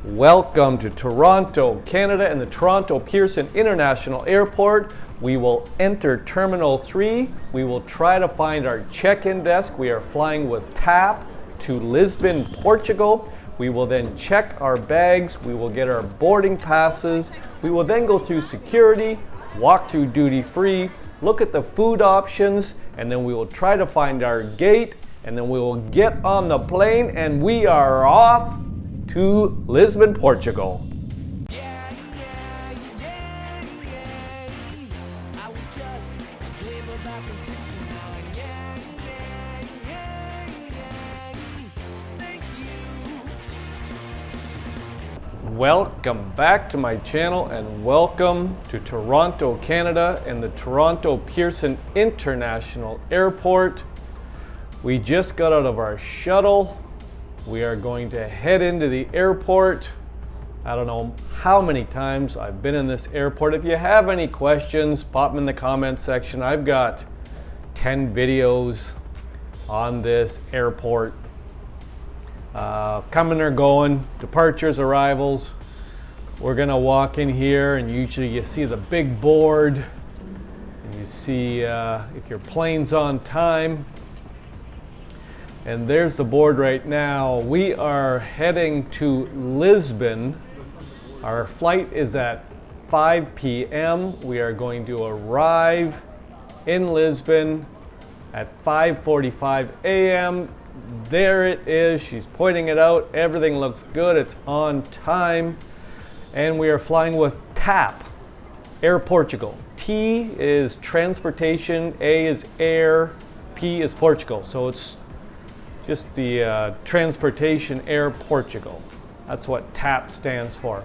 Welcome to Toronto, Canada, and the Toronto Pearson International Airport. We will enter Terminal 3. We will try to find our check-in desk. We are flying with TAP to Lisbon, Portugal. We will then check our bags. We will get our boarding passes. We will then go through security, walk through duty-free, look at the food options, and then we will try to find our gate, and then we will get on the plane, and we are off to Lisbon, Portugal. Welcome back to my channel and welcome to Toronto, Canada and the Toronto Pearson International Airport. We just got out of our shuttle. We are going to head into the airport. I don't know how many times I've been in this airport. If you have any questions, pop them in the comment section. I've got 10 videos on this airport. Coming or going, departures, arrivals. We're gonna walk in here and usually you see the big board and you see if your plane's on time. And there's the board right now. We are heading to Lisbon. Our flight is at 5 p.m. We are going to arrive in Lisbon at 5:45 a.m. There it is. She's pointing it out. Everything looks good. It's on time. And we are flying with TAP, Air Portugal. T is transportation, A is air, P is Portugal. So it's just the Transportation Air Portugal. That's what TAP stands for.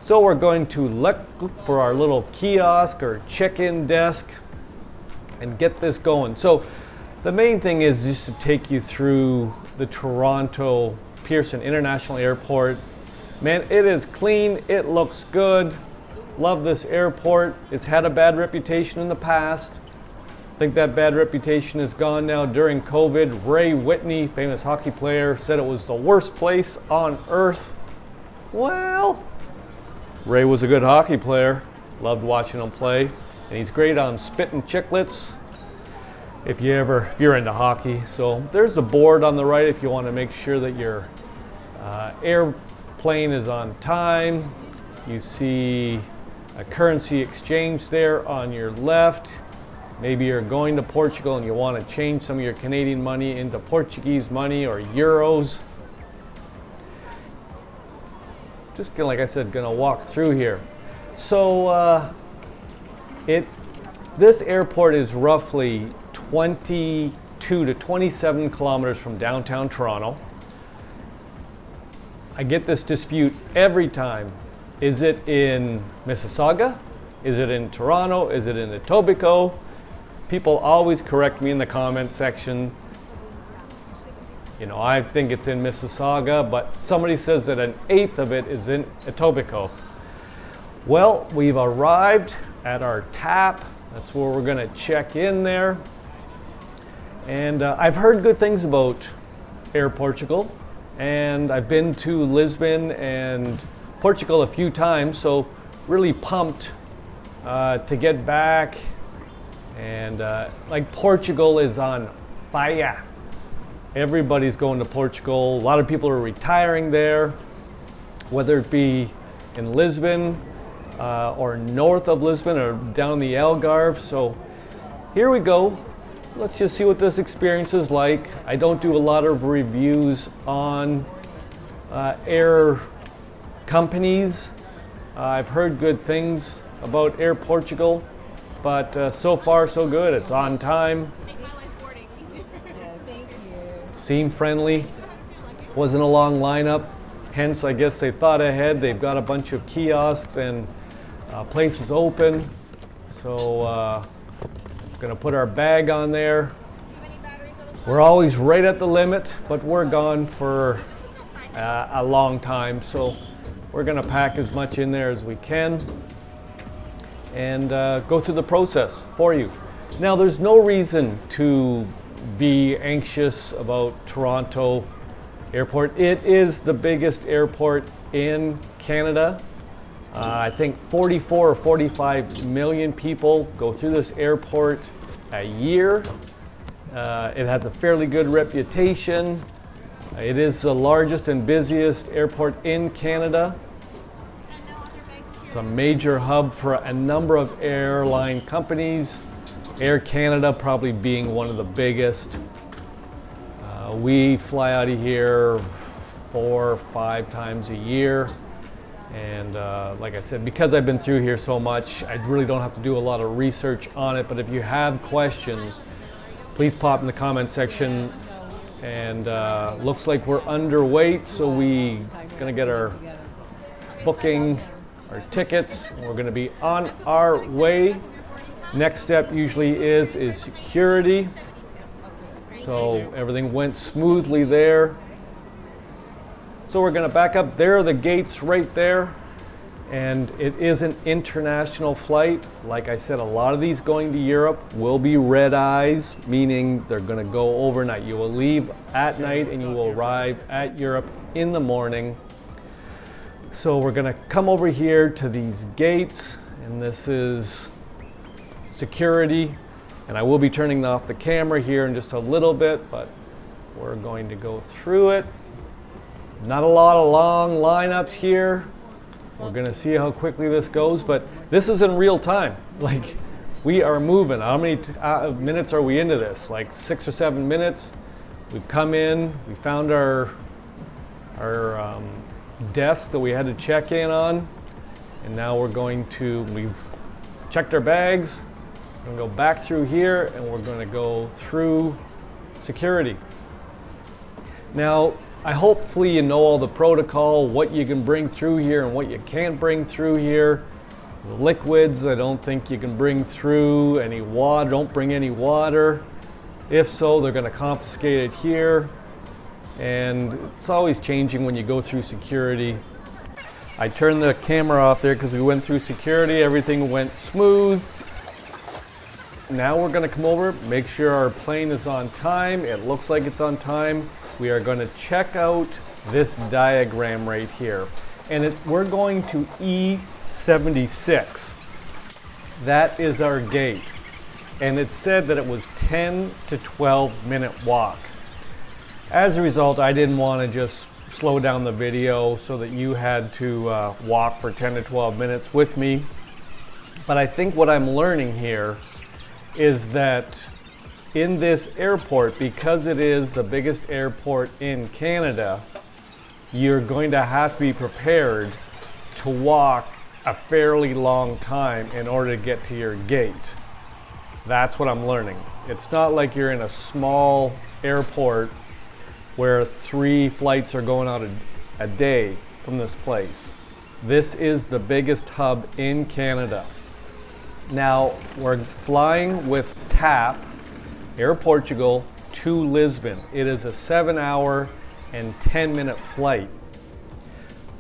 So we're going to look for our little kiosk or check-in desk and get this going. So the main thing is just to take you through the Toronto Pearson International Airport. Man, it is clean, it looks good. Love this airport. It's had a bad reputation in the past. I think that bad reputation is gone now. During COVID, Ray Whitney, famous hockey player, said it was the worst place on earth. Well, Ray was a good hockey player. Loved watching him play. And he's great on spitting chiclets if you're into hockey. So there's the board on the right if you want to make sure that your airplane is on time. You see a currency exchange there on your left. Maybe you're going to Portugal and you want to change some of your Canadian money into Portuguese money or euros. Just like I said, gonna walk through here. So this airport is roughly 22 to 27 kilometers from downtown Toronto. I get this dispute every time. Is it in Mississauga? Is it in Toronto? Is it in Etobicoke? People always correct me in the comment section. You know, I think it's in Mississauga, but somebody says that an eighth of it is in Etobicoke. Well, we've arrived at our TAP. That's where we're gonna check in there. And I've heard good things about Air Portugal, and I've been to Lisbon and Portugal a few times, so really pumped to get back. And like Portugal is on fire. Everybody's going to Portugal. A lot of people are retiring there, whether it be in Lisbon or north of Lisbon or down the Algarve. So here we go. Let's just see what this experience is like. I don't do a lot of reviews on air companies. I've heard good things about Air Portugal, but so far so good. It's on time. Seemed friendly. Wasn't a long lineup. Hence, I guess they thought ahead. They've got a bunch of kiosks and places open. So gonna put our bag on there. We're always right at the limit, but we're gone for a long time. So we're gonna pack as much in there as we can and go through the process for you. Now, there's no reason to be anxious about Toronto Airport. It is the biggest airport in Canada. I think 44 or 45 million people go through this airport a year. It has a fairly good reputation. It is the largest and busiest airport in Canada. It's a major hub for a number of airline companies, Air Canada probably being one of the biggest. We fly out of here 4 or 5 times a year. And like I said, because I've been through here so much, I really don't have to do a lot of research on it. But if you have questions, please pop in the comment section. And looks like we're underweight, so we're gonna get our booking, our tickets, and we're gonna be on our way. Next step usually is security. So everything went smoothly there. So we're gonna back up. There are the gates right there. And it is an international flight. Like I said, a lot of these going to Europe will be red eyes, meaning they're gonna go overnight. You will leave at night and you will arrive at Europe in the morning. So we're gonna come over here to these gates, and this is security. And I will be turning off the camera here in just a little bit, but we're going to go through it. Not a lot of long lineups here. We're gonna see how quickly this goes, but this is in real time. Like, we are moving. How many minutes are we into this? Like 6 or 7 minutes. We've come in, we found our desk that we had to check in on, and now we've checked our bags. We're gonna go back through here, and we're gonna go through security. Now, hopefully you know all the protocol, what you can bring through here and what you can't bring through here. The liquids, I don't think you can bring through any water. Don't bring any water. If so, they're going to confiscate it here. And it's always changing when you go through security. I turned the camera off there because we went through security. Everything went smooth. Now we're going to come over, make sure our plane is on time. It looks like it's on time. We are going to check out this diagram right here. And we're going to E76. That is our gate. And it said that it was 10 to 12 minute walk. As a result, I didn't want to just slow down the video so that you had to walk for 10 to 12 minutes with me. But I think what I'm learning here is that in this airport, because it is the biggest airport in Canada, you're going to have to be prepared to walk a fairly long time in order to get to your gate. That's what I'm learning. It's not like you're in a small airport where 3 flights are going out a day from this place. This is the biggest hub in Canada. Now, we're flying with TAP, Air Portugal, to Lisbon. It is a 7-hour and 10-minute flight.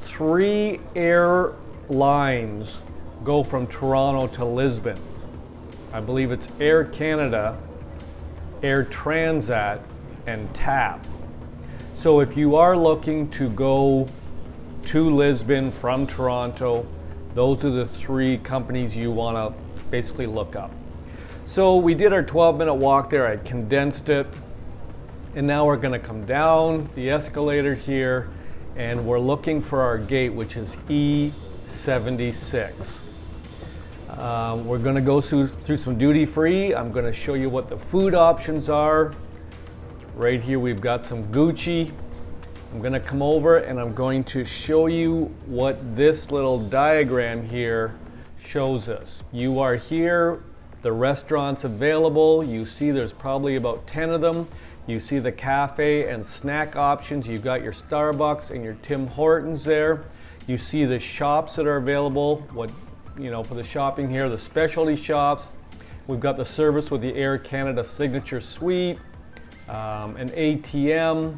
3 airlines go from Toronto to Lisbon. I believe it's Air Canada, Air Transat, and TAP. So if you are looking to go to Lisbon from Toronto, those are the 3 companies you want to basically look up. So we did our 12-minute walk there. I condensed it. And now we're going to come down the escalator here, and we're looking for our gate, which is E76. We're going to go through some duty free. I'm going to show you what the food options are. Right here we've got some Gucci. I'm going to come over and I'm going to show you what this little diagram here shows us. You are here, the restaurants available. You see there's probably about 10 of them. You see the cafe and snack options. You've got your Starbucks and your Tim Hortons there. You see the shops that are available, for the shopping here, the specialty shops. We've got the service with the Air Canada Signature Suite, an ATM,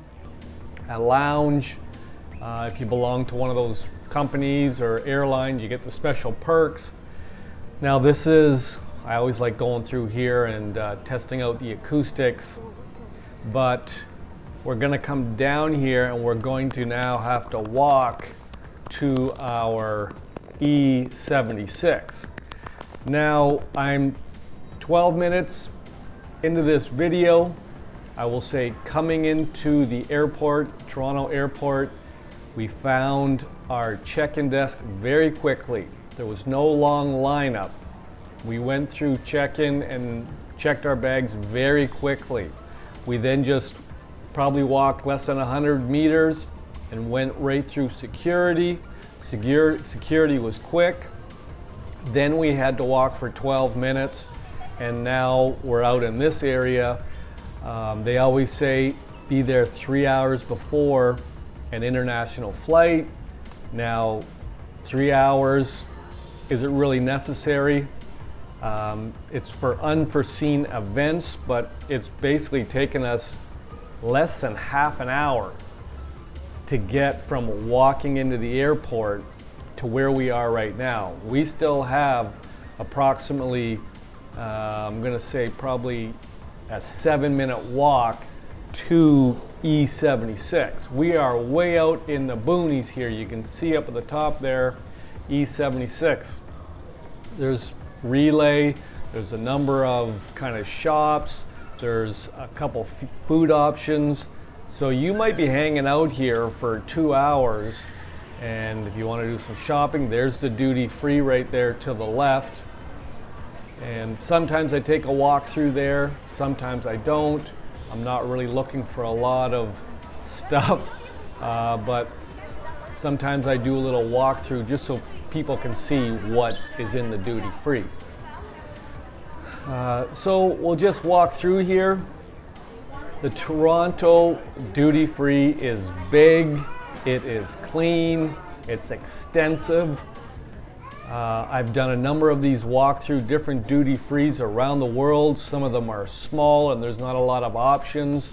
a lounge. If you belong to one of those companies or airlines, you get the special perks. Now this is, I always like going through here and testing out the acoustics, but we're going to come down here and we're going to now have to walk to our E76. Now I'm 12 minutes into this video. I will say, coming into the airport, Toronto airport, we found our check-in desk very quickly. There was no long lineup. We went through check-in and checked our bags very quickly. We then just probably walked less than 100 meters and went right through security. Security was quick. Then we had to walk for 12 minutes, and now we're out in this area. They always say be there 3 hours before an international flight. Now, 3 hours, is it really necessary? It's for unforeseen events, but it's basically taken us less than half an hour to get from walking into the airport to where we are right now. We still have approximately, I'm gonna say probably a 7-minute walk to E76. We are way out in the boonies here. You can see up at the top there, E76. There's relay, there's a number of kind of shops, there's a couple food options. So you might be hanging out here for 2 hours, and if you want to do some shopping, there's the duty free right there to the left. And sometimes I take a walk through there, sometimes I don't. I'm not really looking for a lot of stuff, but sometimes I do a little walk through just so people can see what is in the duty free. So we'll just walk through here. The Toronto duty free is big, it is clean, it's extensive. I've done a number of these walk through different duty frees around the world. Some of them are small and there's not a lot of options.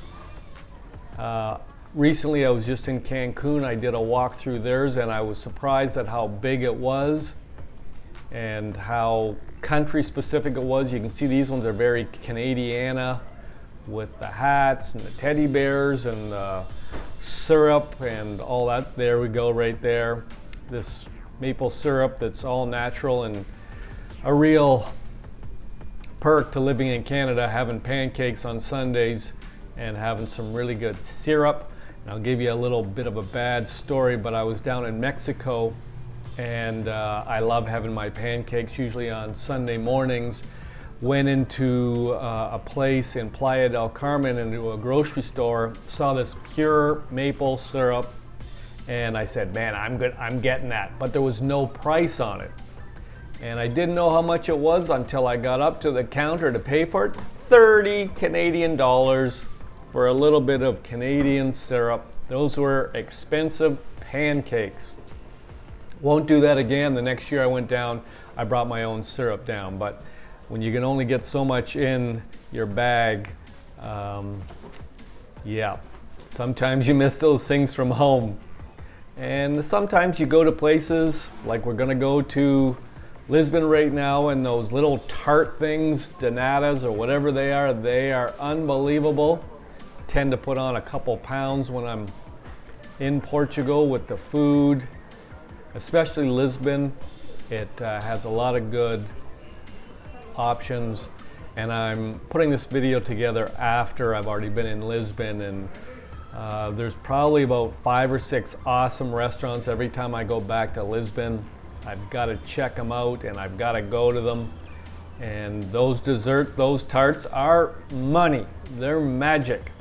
Recently I was just in Cancun. I did a walk through theirs and I was surprised at how big it was and how country specific it was. You can see these ones are very Canadiana, with the hats and the teddy bears and the syrup and all that. There we go right there. This maple syrup that's all natural, and a real perk to living in Canada, having pancakes on Sundays and having some really good syrup. And I'll give you a little bit of a bad story, but I was down in Mexico and I love having my pancakes usually on Sunday mornings. Went into a place in Playa del Carmen, into a grocery store, saw this pure maple syrup, and I said, man, I'm getting that. But there was no price on it. And I didn't know how much it was until I got up to the counter to pay for it. 30 Canadian dollars for a little bit of Canadian syrup. Those were expensive pancakes. Won't do that again. The next year I went down, I brought my own syrup down. But when you can only get so much in your bag, yeah, sometimes you miss those things from home. And sometimes you go to places, like we're gonna go to Lisbon right now, and those little tart things, donatas or whatever they are unbelievable. Tend to put on a couple pounds when I'm in Portugal with the food, especially Lisbon. It has a lot of good options, and I'm putting this video together after I've already been in Lisbon, and there's probably about 5 or 6 awesome restaurants every time I go back to Lisbon. I've got to check them out and I've got to go to them. And those those tarts are money. They're magic.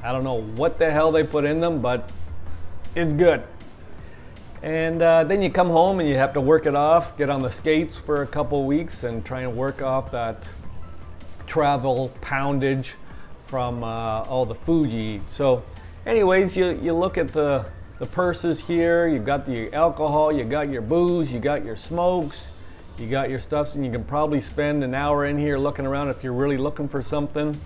I don't know what the hell they put in them, but it's good. And then you come home and you have to work it off, get on the skates for a couple weeks and try and work off that travel poundage from all the food you eat. So anyways, you look at the purses here, you've got the alcohol, you got your booze, you got your smokes, you got your stuff, and you can probably spend an hour in here looking around if you're really looking for something.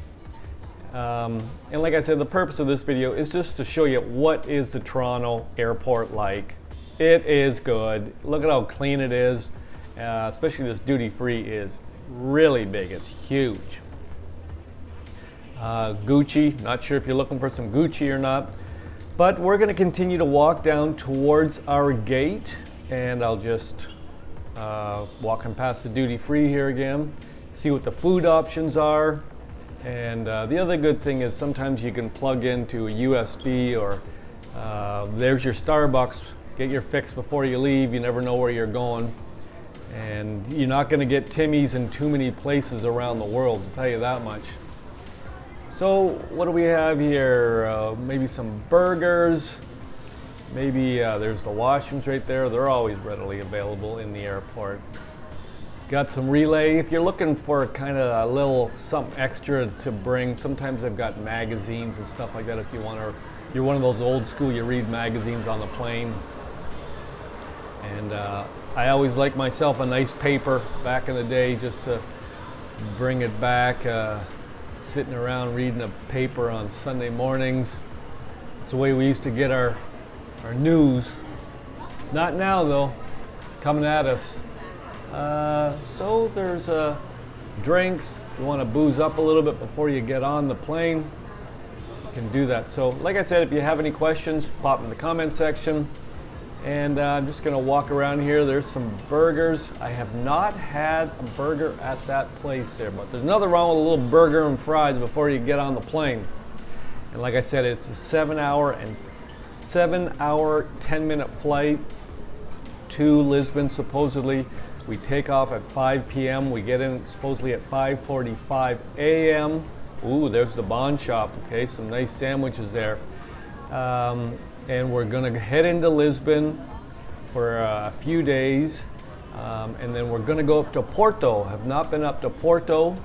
And like I said, the purpose of this video is just to show you what is the Toronto airport like. It is good. Look at how clean it is. Especially this duty free is really big. It's huge. Gucci, not sure if you're looking for some Gucci or not. But we're going to continue to walk down towards our gate, and I'll just walking past the duty free here again, see what the food options are. And the other good thing is sometimes you can plug into a USB, or there's your Starbucks. Get your fix before you leave. You never know where you're going. And you're not going to get Timmy's in too many places around the world, I'll tell you that much. So what do we have here? Maybe some burgers. Maybe there's the washrooms right there. They're always readily available in the airport. Got some relay. If you're looking for kind of a little something extra to bring, sometimes they've got magazines and stuff like that if you want to. You're one of those old school, you read magazines on the plane. And I always like myself a nice paper back in the day just to bring it back. Sitting around reading a paper on Sunday mornings. It's the way we used to get our news. Not now though, it's coming at us. So there's drinks. If you want to booze up a little bit before you get on the plane, you can do that. So like I said, if you have any questions, pop in the comment section. And I'm just going to walk around here. There's some burgers. I have not had a burger at that place there, but there's nothing wrong with a little burger and fries before you get on the plane. And like I said, it's a 7 hour, 10-minute flight to Lisbon, supposedly. We take off at 5 p.m. We get in supposedly at 5:45 a.m. Ooh, there's the Bond Shop. Okay, some nice sandwiches there. And we're going to head into Lisbon for a few days, and then we're going to go up to Porto. Have not been up to Porto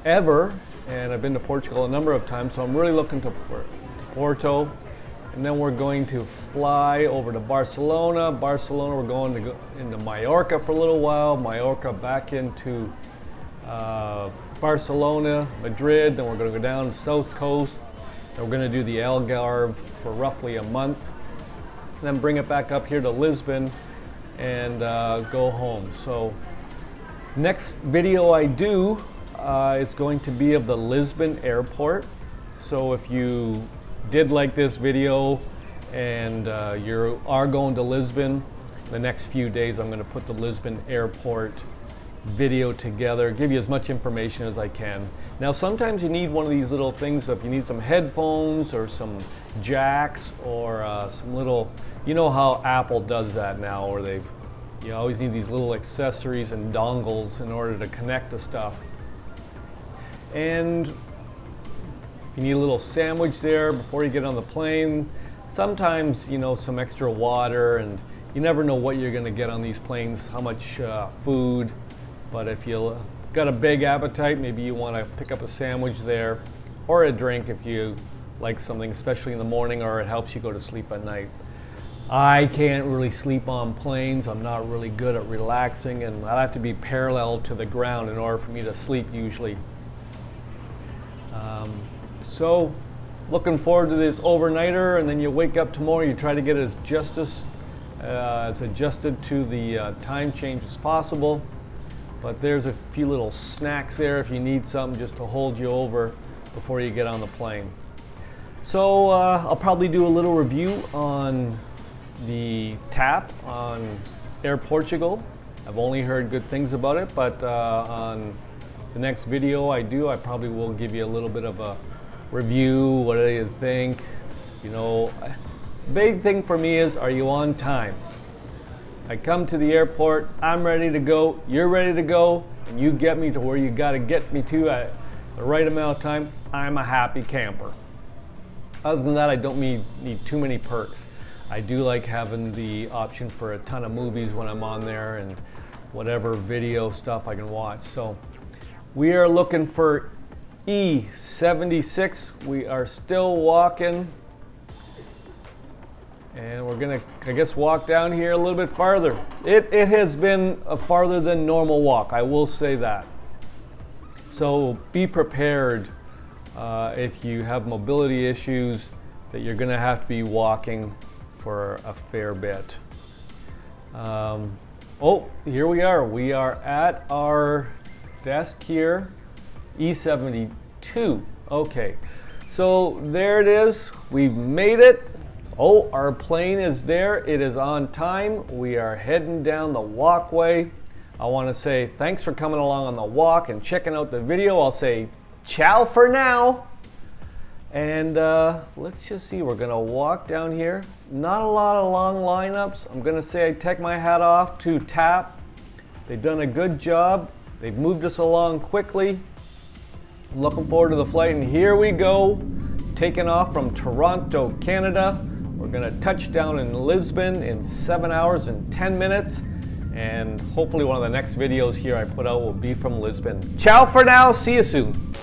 ever, and I've been to Portugal a number of times, so I'm really looking to Porto. And then we're going to fly over to Barcelona. Barcelona, we're going to go into Mallorca for a little while. Mallorca back into Barcelona, Madrid. Then we're going to go down the south coast. We're going to do the Algarve for roughly a month, then bring it back up here to Lisbon and go home. So next video I do is going to be of the Lisbon airport. So if you did like this video and you are going to Lisbon, the next few days I'm going to put the Lisbon airport video together, give you as much information as I can. Now sometimes you need one of these little things, if you need some headphones or some jacks or some little, you know how Apple does that now, where you always need these little accessories and dongles in order to connect the stuff. And you need a little sandwich there before you get on the plane. Sometimes, you know, some extra water, and you never know what you're going to get on these planes, how much food. But if you got a big appetite, maybe you want to pick up a sandwich there, or a drink if you like something, especially in the morning, or it helps you go to sleep at night. I can't really sleep on planes. I'm not really good at relaxing, and I have to be parallel to the ground in order for me to sleep usually. So looking forward to this overnighter, and then you wake up tomorrow, you try to get it as adjusted to the time change as possible. But there's a few little snacks there if you need something just to hold you over before you get on the plane. So I'll probably do a little review on the TAP on Air Portugal. I've only heard good things about it, but on the next video I probably will give you a little bit of a review. What do you think? You know, big thing for me is, are you on time? I come to the airport, I'm ready to go, you're ready to go, and you get me to where you got to get me to at the right amount of time, I'm a happy camper. Other than that, I don't need too many perks. I do like having the option for a ton of movies when I'm on there, and whatever video stuff I can watch. So we are looking for E76. We are still walking. And we're gonna, I guess, walk down here a little bit farther. It has been a farther than normal walk, I will say that. So be prepared if you have mobility issues, that you're gonna have to be walking for a fair bit. Oh, here we are. We are at our desk here, E72. Okay, So there it is. We've made it. Oh, our plane is there. It is on time. We are heading down the walkway. I want to say thanks for coming along on the walk and checking out the video. I'll say ciao for now. And let's just see, we're going to walk down here. Not a lot of long lineups. I'm going to say I take my hat off to TAP. They've done a good job. They've moved us along quickly. I'm looking forward to the flight, and here we go. Taking off from Toronto, Canada. We're going to touch down in Lisbon in 7 hours and 10 minutes. And hopefully one of the next videos here I put out will be from Lisbon. Ciao for now. See you soon.